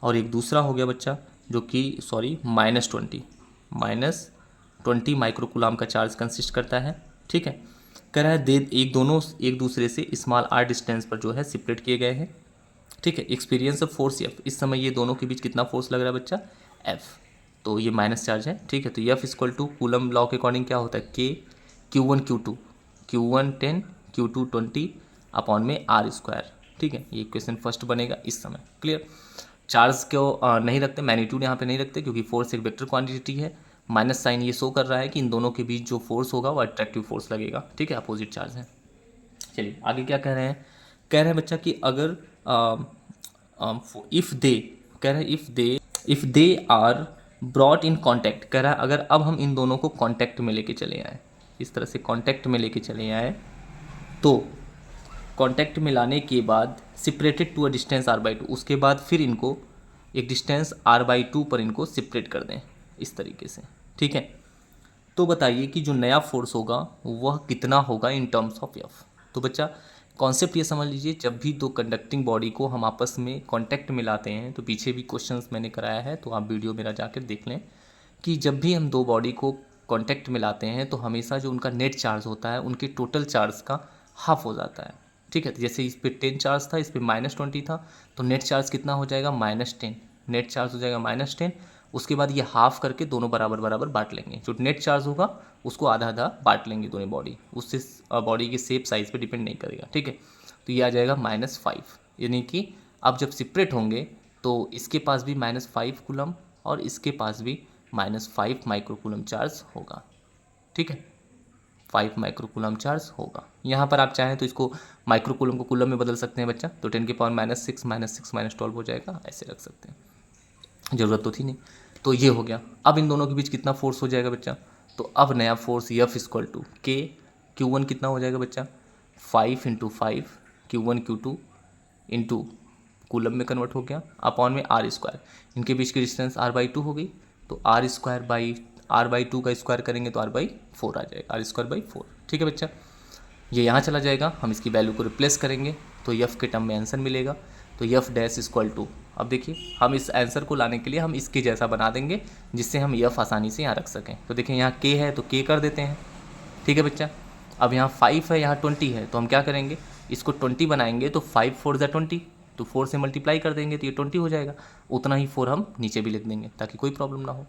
[SPEAKER 1] और एक दूसरा हो गया बच्चा जो कि -20 माइक्रोकूलम का चार्ज कंसिस्ट करता है, ठीक है। कह रहा है दोनों एक दूसरे से स्मॉल r डिस्टेंस पर जो है सेपरेट किए गए हैं, ठीक है। एक्सपीरियंस ऑफ फोर्स F, इस समय ये दोनों के बीच कितना फोर्स लग रहा है बच्चा? F। तो ये माइनस चार्ज है, ठीक है। तो F equal to coulomb law के अकॉर्डिंग क्या होता है? K Q1 Q1 10 Q2 20 upon में R², ठीक है। ये इक्वेशन फर्स्ट बनेगा इस समय। क्लियर? चार्ज को नहीं रखते, मैग्नीट्यूड यहाँ पे नहीं रखते, क्योंकि फोर्स एक वेक्टर क्वांटिटी है। माइनस साइन ये शो कर रहा है कि इन दोनों के बीच जो फोर्स होगा वो अट्रैक्टिव फोर्स लगेगा, ठीक है, अपोजिट चार्ज है। चलिए आगे क्या कह रहे हैं? कह रहे हैं बच्चा कि अगर if they are brought in contact, कह रहा है अगर अब हम इन दोनों को कॉन्टैक्ट में लेके चले आए, इस तरह से कॉन्टैक्ट में लेके चले आए, तो कॉन्टैक्ट में लाने के बाद separated to a distance r/2, उसके बाद फिर इनको एक डिस्टेंस r/2 पर इनको सेपरेट कर दें इस तरीके से, ठीक है। तो बताइए कि जो नया फोर्स होगा वह कितना होगा इन टर्म्स ऑफ F। तो बच्चा कॉन्सेप्ट ये समझ लीजिए, जब भी 2 कंडक्टिंग बॉडी को हम आपस में कॉन्टैक्ट में लाते हैं, तो पीछे भी क्वेश्चंस मैंने कराया है, तो आप वीडियो मेरा जाकर देख लें, कि जब भी हम 2 बॉडी को कॉन्टैक्ट में लाते हैं तो हमेशा जो उनका नेट चार्ज होता है उनके टोटल चार्ज का हाफ हो जाता है, ठीक है। तो जैसे इस पर 10 चार्ज था, इस पर -20 था, तो नेट चार्ज कितना हो जाएगा -10, नेट चार्ज हो जाएगा -10। उसके बाद ये हाफ करके दोनों बराबर बराबर बांट लेंगे, जो नेट चार्ज होगा उसको आधा आधा बांट लेंगे दोनों बॉडी, उससे बॉडी के शेप साइज़ पे डिपेंड नहीं करेगा, ठीक है। तो ये आ जाएगा -5, यानी कि अब जब सेपरेट होंगे तो इसके पास भी -5 कूलम और इसके पास भी -5 माइक्रो कूलम चार्ज होगा, ठीक है। 5 माइक्रो कूलम चार्ज होगा। यहाँ पर आप चाहें तो इसको माइक्रो कूलम को कूलम में बदल सकते हैं बच्चा, तो 10 की पावर -6 -12 हो जाएगा, ऐसे रख सकते हैं, ज़रूरत तो थी नहीं। तो ये हो गया। अब इन दोनों के बीच कितना फोर्स हो जाएगा बच्चा, तो अब नया force F equal to K Q1 कितना हो जाएगा बच्चा, 5 × 5 Q1 Q2 इंटू कूलम में कन्वर्ट हो गया अपॉन में R²। इनके बीच की डिस्टेंस R/2 हो गई, तो R² का स्क्वायर करेंगे तो R/4 आ जाएगा, R²/4, ठीक है बच्चा। ये यहाँ चला जाएगा, हम इसकी वैल्यू को रिप्लेस करेंगे तो F के टर्म में आंसर मिलेगा। तो F डैश इक्वल टू, अब देखिए हम इस आंसर को लाने के लिए हम इसके जैसा बना देंगे जिससे हम F आसानी से यहाँ रख सकें। तो देखिए यहाँ K है तो K कर देते हैं, ठीक है बच्चा। अब यहाँ 5 है, यहाँ 20 है, तो हम क्या करेंगे, इसको 20 बनाएंगे तो 5 4 ज़ा 20, तो 4 से मल्टीप्लाई कर देंगे तो ये 20 हो जाएगा। उतना ही 4 हम नीचे भी लिख देंगे ताकि कोई प्रॉब्लम ना हो।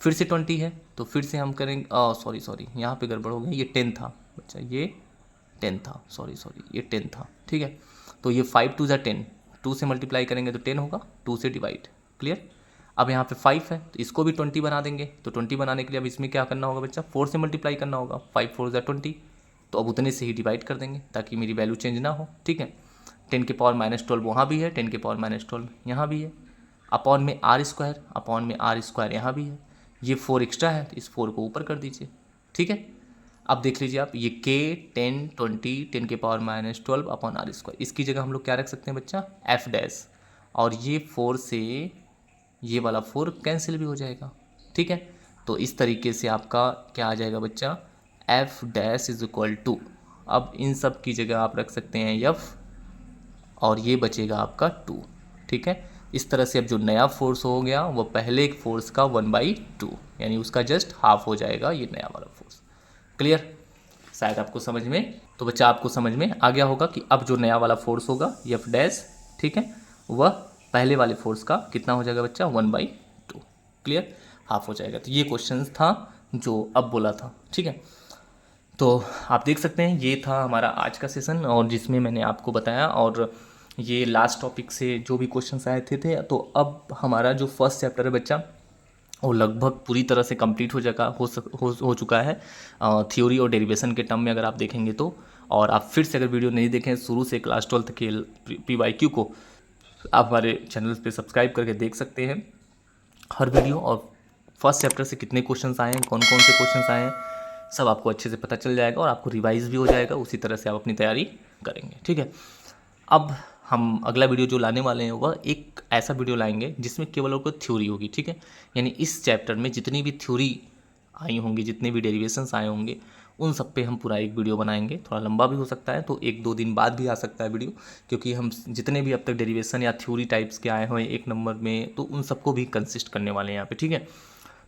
[SPEAKER 1] फिर से 20 है तो फिर से हम करेंगे, सॉरी यहाँ पे गड़बड़ हो गई, ये 10 था बच्चा, ये 10 था, सॉरी ये 10 था, ठीक है। तो ये 5 2 ज़ा 10, 2 से मल्टीप्लाई करेंगे तो 10 होगा, 2 से डिवाइड, क्लियर। अब यहाँ पे 5 है तो इसको भी 20 बना देंगे, तो 20 बनाने के लिए अब इसमें क्या करना होगा बच्चा, 4 से मल्टीप्लाई करना होगा, 5 4 ज़ा 20, तो अब उतने से ही डिवाइड कर देंगे ताकि मेरी वैल्यू चेंज ना हो, ठीक है। 10 की पावर -12 वहाँ भी है, 10 की पावर -12 यहाँ भी है, अपॉन में R², अपॉन में R² यहाँ भी है, ये 4 एक्स्ट्रा है तो इस 4 को ऊपर कर दीजिए, ठीक है। अब देख लीजिए आप, ये K 10 20 10 के पावर -12 अपॉन R², इसकी जगह हम लोग क्या रख सकते हैं बच्चा, F डैश, और ये 4 से ये वाला 4 कैंसिल भी हो जाएगा, ठीक है। तो इस तरीके से आपका क्या आ जाएगा बच्चा, F dash is equal to, अब इन सब की जगह आप रख सकते हैं F, और ये बचेगा आपका 2, ठीक है। इस तरह से अब जो नया फोर्स हो गया वो पहले एक फोर्स का 1/2, यानी उसका जस्ट हाफ हो जाएगा ये नया वाला फोर्स, क्लियर। शायद आपको समझ में, तो बच्चा आपको समझ में आ गया होगा कि अब जो नया वाला फोर्स होगा F डैश, ठीक है, वह पहले वाले फोर्स का कितना हो जाएगा बच्चा, 1/2, क्लियर, हाफ हो जाएगा। तो ये क्वेश्चन था जो अब बोला था, ठीक है। तो आप देख सकते हैं ये था हमारा आज का सेशन, और जिसमें मैंने आपको बताया, और ये लास्ट टॉपिक से जो भी क्वेश्चंस आए थे। तो अब हमारा जो फर्स्ट चैप्टर है बच्चा वो लगभग पूरी तरह से कंप्लीट हो चुका है थ्योरी और डेरिवेशन के टर्म में, अगर आप देखेंगे तो। और आप फिर से अगर वीडियो नहीं देखें शुरू से क्लास 12 के PYQ को, आप हमारे चैनल पे सब्सक्राइब करके देख सकते हैं हर वीडियो, और फर्स्ट चैप्टर से कितने क्वेश्चंस आए हैं, कौन कौन से क्वेश्चंस आए हैं, सब आपको अच्छे से पता चल जाएगा, और आपको रिवाइज भी हो जाएगा, उसी तरह से आप अपनी तैयारी करेंगे, ठीक है। अब हम अगला वीडियो जो लाने वाले हैं वह एक ऐसा वीडियो लाएंगे जिसमें केवल आपको थ्योरी होगी, ठीक है। यानी इस चैप्टर में जितनी भी थ्योरी आई होंगी, जितने भी डेरिवेशंस आए होंगे, उन सब पे हम पूरा एक वीडियो बनाएंगे। थोड़ा लंबा भी हो सकता है, तो 1-2 दिन बाद भी आ सकता है वीडियो, क्योंकि हम जितने भी अब तक डेरिवेशन या थ्योरी टाइप्स के आए हुए हैं 1 नंबर में, तो उन सबको भी कंसिस्ट करने वाले हैं यहाँ पे, ठीक है।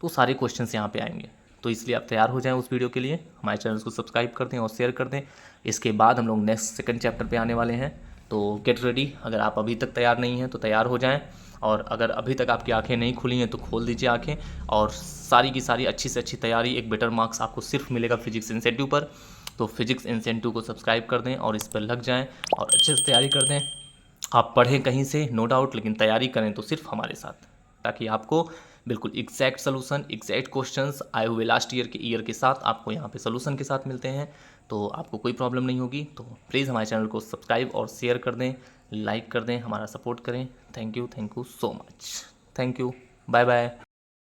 [SPEAKER 1] तो सारे क्वेश्चन यहाँ पे आएंगे, तो इसलिए आप तैयार हो जाएं उस वीडियो के लिए, हमारे चैनल को सब्सक्राइब कर दें और शेयर कर दें। इसके बाद हम लोग नेक्स्ट सेकंड चैप्टर पे आने वाले हैं, तो गेट रेडी। अगर आप अभी तक तैयार नहीं हैं तो तैयार हो जाएं, और अगर अभी तक आपकी आंखें नहीं खुली हैं तो खोल दीजिए आंखें, और सारी की सारी अच्छी से अच्छी तैयारी, एक बेटर मार्क्स आपको सिर्फ मिलेगा फिजिक्स इंसेंटिव पर। तो फिजिक्स इंसेंटिव को सब्सक्राइब कर दें और इस पर लग जाएँ और अच्छे से तैयारी कर दें। आप पढ़ें कहीं से नो डाउट, लेकिन तैयारी करें तो सिर्फ हमारे साथ, ताकि आपको बिल्कुल एग्जैक्ट सोल्यूशन, एग्जैक्ट क्वेश्चंस आए हुए लास्ट ईयर के साथ आपको यहाँ पे सोल्यूशन के साथ मिलते हैं, तो आपको कोई प्रॉब्लम नहीं होगी। तो प्लीज़ हमारे चैनल को सब्सक्राइब और शेयर कर दें, लाइक कर दें, हमारा सपोर्ट करें। Thank you so much, thank you, bye bye.